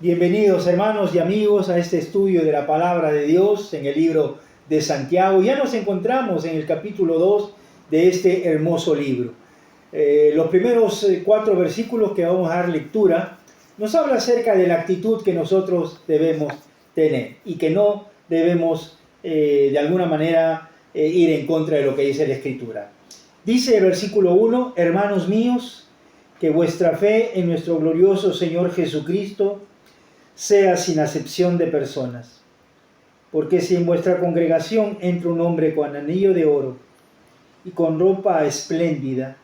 Bienvenidos hermanos y amigos a este estudio de la palabra de Dios en el libro de Santiago. Ya nos encontramos en el capítulo 2 de este hermoso libro. Los primeros 4 versículos que vamos a dar lectura nos habla acerca de la actitud que nosotros debemos tener y que no debemos de alguna manera ir en contra de lo que dice la Escritura. Dice el versículo 1: hermanos míos, que vuestra fe en nuestro glorioso Señor Jesucristo sea sin acepción de personas. Porque si en vuestra congregación entra un hombre con anillo de oro y con ropa espléndida,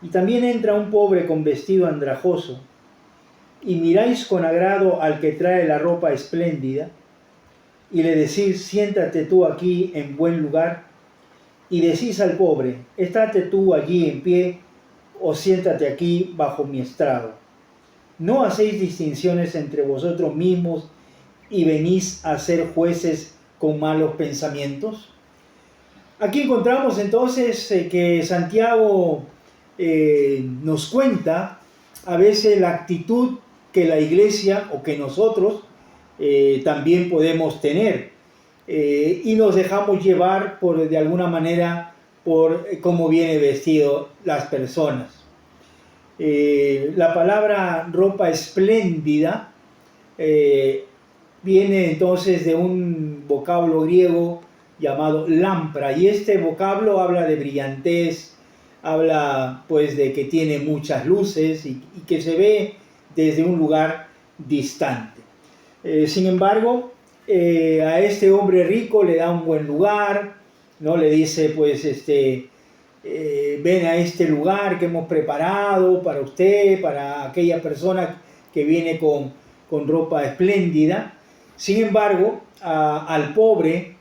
y también entra un pobre con vestido andrajoso, y miráis con agrado al que trae la ropa espléndida, y le decís: siéntate tú aquí en buen lugar, y decís al pobre: estate tú allí en pie, o siéntate aquí bajo mi estrado. ¿No hacéis distinciones entre vosotros mismos y venís a ser jueces con malos pensamientos? Aquí encontramos entonces que Santiago nos cuenta a veces la actitud que la iglesia o que nosotros también podemos tener, y nos dejamos llevar de alguna manera por cómo viene vestido las personas. La palabra ropa espléndida viene entonces de un vocablo griego llamado lampra, y este vocablo habla de brillantez, habla pues de que tiene muchas luces y que se ve desde un lugar distante. Sin embargo, a este hombre rico le da un buen lugar, ¿no? Le dice pues ven a este lugar que hemos preparado para usted, para aquella persona que viene con ropa espléndida. Sin embargo, al pobre,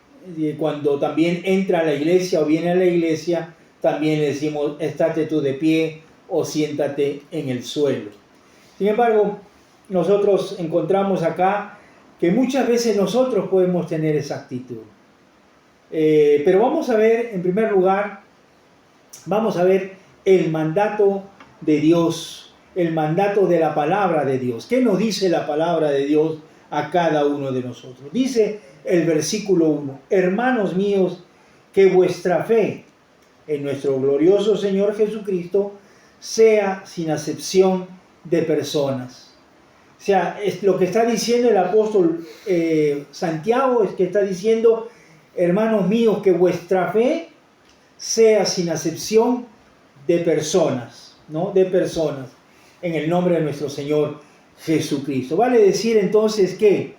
cuando también entra a la iglesia o viene a la iglesia, también le decimos: estate tú de pie o siéntate en el suelo. Sin embargo, nosotros encontramos acá que muchas veces nosotros podemos tener esa actitud. Pero vamos a ver, en primer lugar, vamos a ver el mandato de Dios, el mandato de la palabra de Dios. ¿Qué nos dice la palabra de Dios a cada uno de nosotros? Dice el versículo 1: hermanos míos, que vuestra fe en nuestro glorioso Señor Jesucristo sea sin acepción de personas. O sea, es lo que está diciendo el apóstol Santiago, es que está diciendo: hermanos míos, que vuestra fe sea sin acepción de personas, ¿no? De personas, en el nombre de nuestro Señor Jesucristo. Vale decir entonces que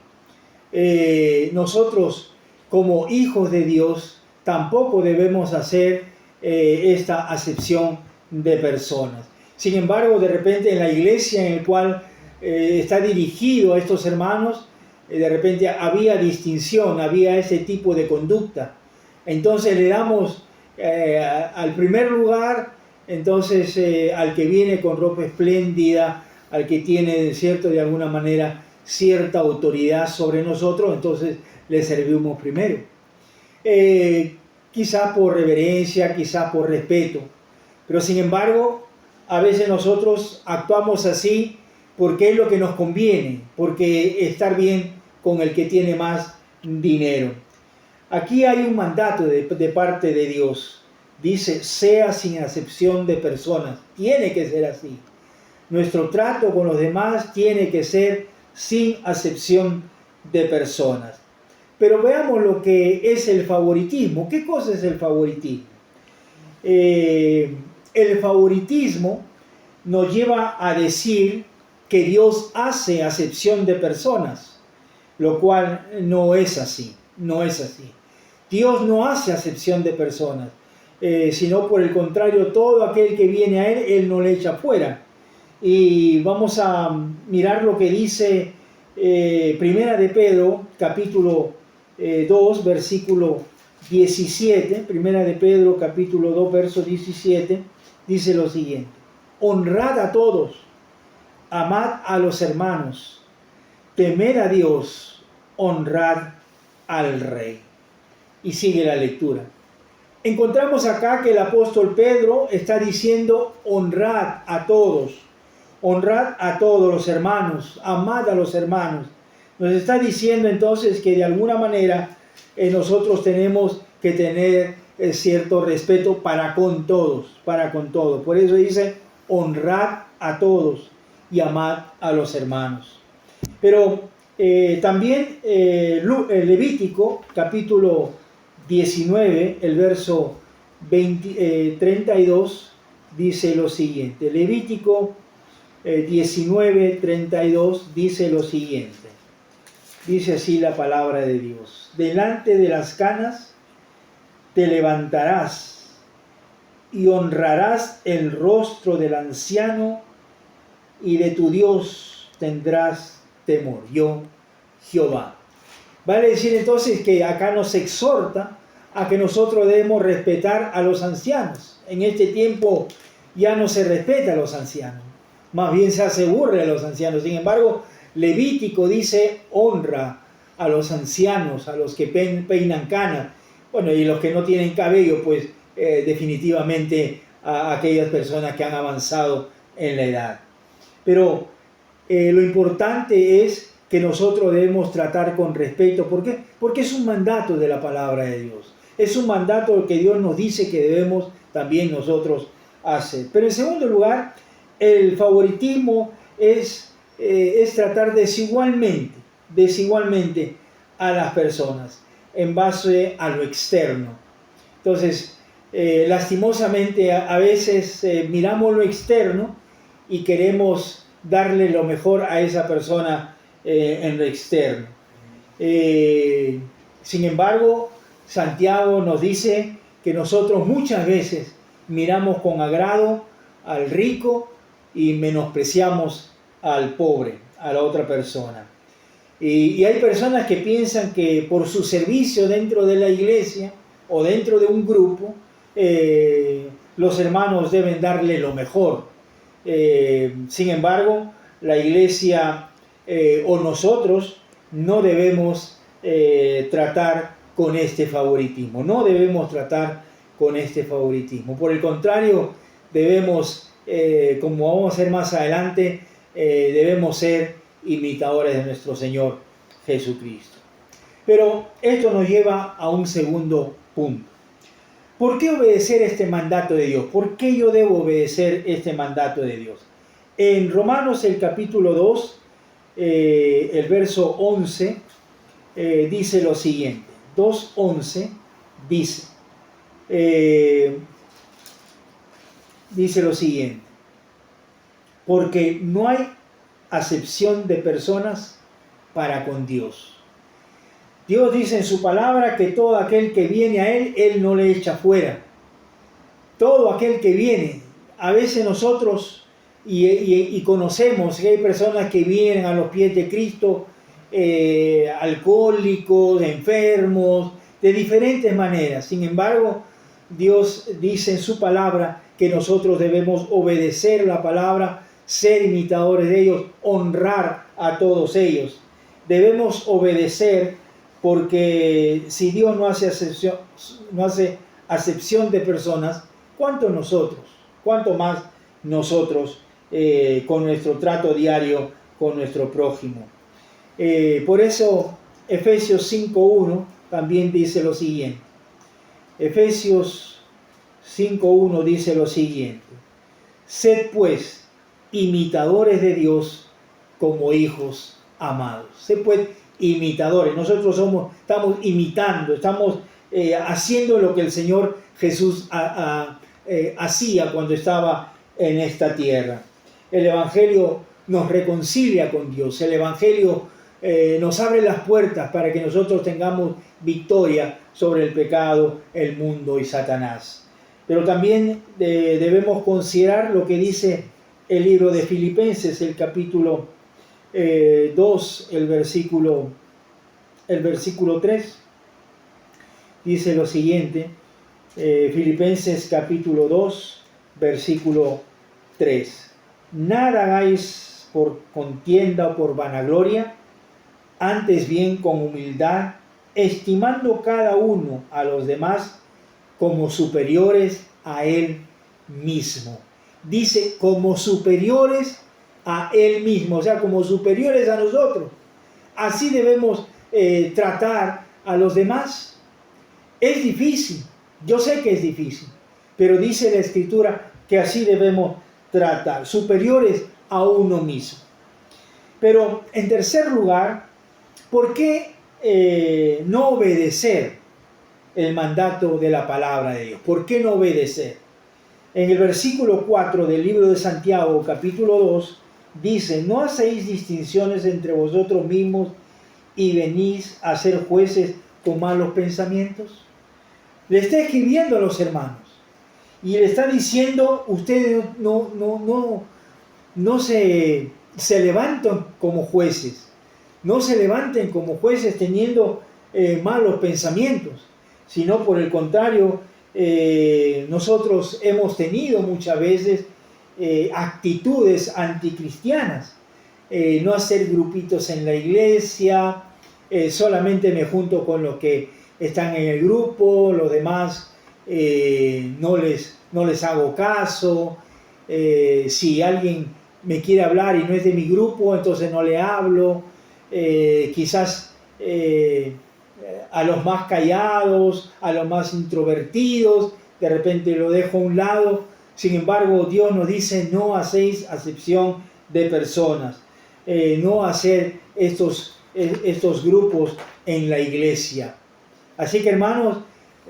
nosotros, como hijos de Dios, tampoco debemos hacer esta acepción de personas. Sin embargo, de repente en la iglesia en la cual está dirigido a estos hermanos, de repente había distinción, había ese tipo de conducta. Entonces le damos al primer lugar, entonces al que viene con ropa espléndida, al que tiene, cierto, de alguna manera cierta autoridad sobre nosotros, entonces le servimos primero. Quizá por reverencia, quizá por respeto, pero sin embargo a veces nosotros actuamos así porque es lo que nos conviene, porque estar bien con el que tiene más dinero. Aquí hay un mandato de parte de Dios. Dice: sea sin acepción de personas. Tiene que ser así. Nuestro trato con los demás tiene que ser sin acepción de personas. Pero veamos lo que es el favoritismo. ¿Qué cosa es el favoritismo? El favoritismo nos lleva a decir que Dios hace acepción de personas, lo cual no es así. No es así. Dios no hace acepción de personas, sino por el contrario, todo aquel que viene a Él no le echa fuera. Y vamos a mirar lo que dice Primera de Pedro, capítulo 2, versículo 17. Primera de Pedro, capítulo 2, verso 17, dice lo siguiente: honrad a todos, amad a los hermanos, temed a Dios, honrad al Rey. Y sigue la lectura. Encontramos acá que el apóstol Pedro está diciendo: honrad a todos, honrad a todos los hermanos, amad a los hermanos. Nos está diciendo entonces que de alguna manera nosotros tenemos que tener cierto respeto para con todos, Por eso dice, honrad a todos y amad a los hermanos. Pero también Levítico, capítulo 19, el verso 32, dice lo siguiente. Levítico 19, 32 dice lo siguiente. Dice así la palabra de Dios. Delante de las canas te levantarás y honrarás el rostro del anciano y de tu Dios tendrás temor. Yo, Jehová. Vale decir entonces que acá nos exhorta a que nosotros debemos respetar a los ancianos. En este tiempo ya no se respeta a los ancianos, más bien se hace burla a los ancianos. Sin embargo, Levítico dice honra a los ancianos, a los que peinan canas. Bueno, y los que no tienen cabello, pues definitivamente a aquellas personas que han avanzado en la edad. Pero lo importante es que nosotros debemos tratar con respeto. ¿Por qué? Porque es un mandato de la palabra de Dios. Es un mandato que Dios nos dice que debemos también nosotros hacer. Pero en segundo lugar, el favoritismo es tratar desigualmente a las personas en base a lo externo. Entonces, lastimosamente a veces miramos lo externo y queremos darle lo mejor a esa persona en lo externo. Sin embargo, Santiago nos dice que nosotros muchas veces miramos con agrado al rico y menospreciamos al pobre, a la otra persona. Y hay personas que piensan que por su servicio dentro de la iglesia o dentro de un grupo, los hermanos deben darle lo mejor. Sin embargo, la iglesia o nosotros no debemos tratar con este favoritismo. No debemos tratar con este favoritismo. Por el contrario, debemos, como vamos a hacer más adelante, debemos ser imitadores de nuestro Señor Jesucristo. Pero esto nos lleva a un segundo punto. ¿Por qué obedecer este mandato de Dios? ¿Por qué yo debo obedecer este mandato de Dios? En Romanos el capítulo 2, el verso 11, dice lo siguiente. 2:11 dice lo siguiente. Porque no hay acepción de personas para con Dios. Dios dice en su palabra que todo aquel que viene a Él no le echa fuera. Todo aquel que viene. A veces nosotros, y conocemos que hay personas que vienen a los pies de Cristo, alcohólicos, enfermos, de diferentes maneras. Sin embargo, Dios dice en su palabra que nosotros debemos obedecer la palabra, ser imitadores de ellos, honrar a todos ellos. Debemos obedecer porque si Dios no hace acepción de personas, ¿cuánto más nosotros con nuestro trato diario con nuestro prójimo? Por eso Efesios 5:1 también dice lo siguiente. Efesios 5:1 dice lo siguiente. Sed pues imitadores de Dios como hijos amados. Sed pues imitadores. Nosotros estamos imitando, estamos haciendo lo que el Señor Jesús hacía cuando estaba en esta tierra. El Evangelio nos reconcilia con Dios. El Evangelio nos abre las puertas para que nosotros tengamos victoria sobre el pecado, el mundo y Satanás. Pero también debemos considerar lo que dice el libro de Filipenses, el capítulo 2, el versículo 3. Dice lo siguiente, Filipenses capítulo 2, versículo 3. Nada hagáis por contienda o por vanagloria, antes bien con humildad, estimando cada uno a los demás como superiores a él mismo. Dice como superiores a Él mismo, o sea, como superiores a nosotros. Así debemos tratar a los demás. Es difícil, yo sé que es difícil, pero dice la Escritura que así debemos tratar, superiores a uno mismo. Pero en tercer lugar, ¿por qué no obedecer el mandato de la palabra de Dios? ¿Por qué no obedecer? En el versículo 4 del libro de Santiago, capítulo 2, dice: no hacéis distinciones entre vosotros mismos y venís a ser jueces con malos pensamientos. Le está escribiendo a los hermanos y le está diciendo: ustedes no se levantan como jueces, no se levanten como jueces teniendo malos pensamientos, sino por el contrario, nosotros hemos tenido muchas veces actitudes anticristianas. No hacer grupitos en la iglesia, solamente me junto con los que están en el grupo, los demás no les hago caso. Si alguien me quiere hablar y no es de mi grupo, entonces no le hablo. Quizás a los más callados, a los más introvertidos, de repente lo dejo a un lado. Sin embargo, Dios nos dice: no hacéis acepción de personas, no hacer estos grupos en la iglesia. Así que, hermanos,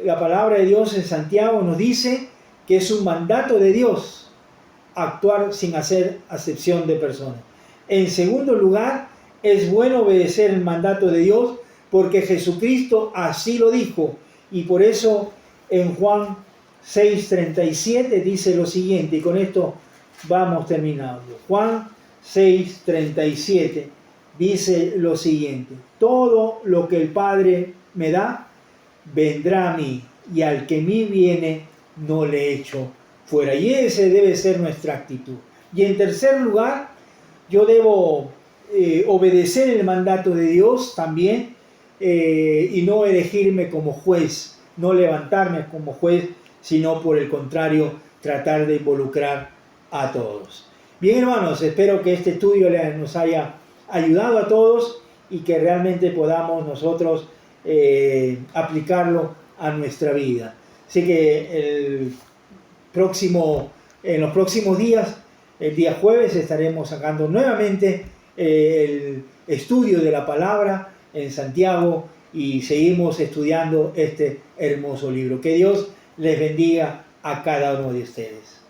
la palabra de Dios en Santiago nos dice que es un mandato de Dios actuar sin hacer acepción de personas. En segundo lugar, es bueno obedecer el mandato de Dios porque Jesucristo así lo dijo, y por eso en Juan 6:37 dice lo siguiente, y con esto vamos terminando. Juan 6:37 dice lo siguiente: todo lo que el Padre me da vendrá a mí, y al que a mí viene no le echo fuera. Y ese debe ser nuestra actitud. Y en tercer lugar, yo debo obedecer el mandato de Dios también, y no elegirme como juez, no levantarme como juez, sino por el contrario, tratar de involucrar a todos. Bien, hermanos, espero que este estudio nos haya ayudado a todos y que realmente podamos nosotros aplicarlo a nuestra vida. Así que en los próximos días, el día jueves, estaremos sacando nuevamente el estudio de la palabra en Santiago y seguimos estudiando este hermoso libro. Que Dios les bendiga a cada uno de ustedes.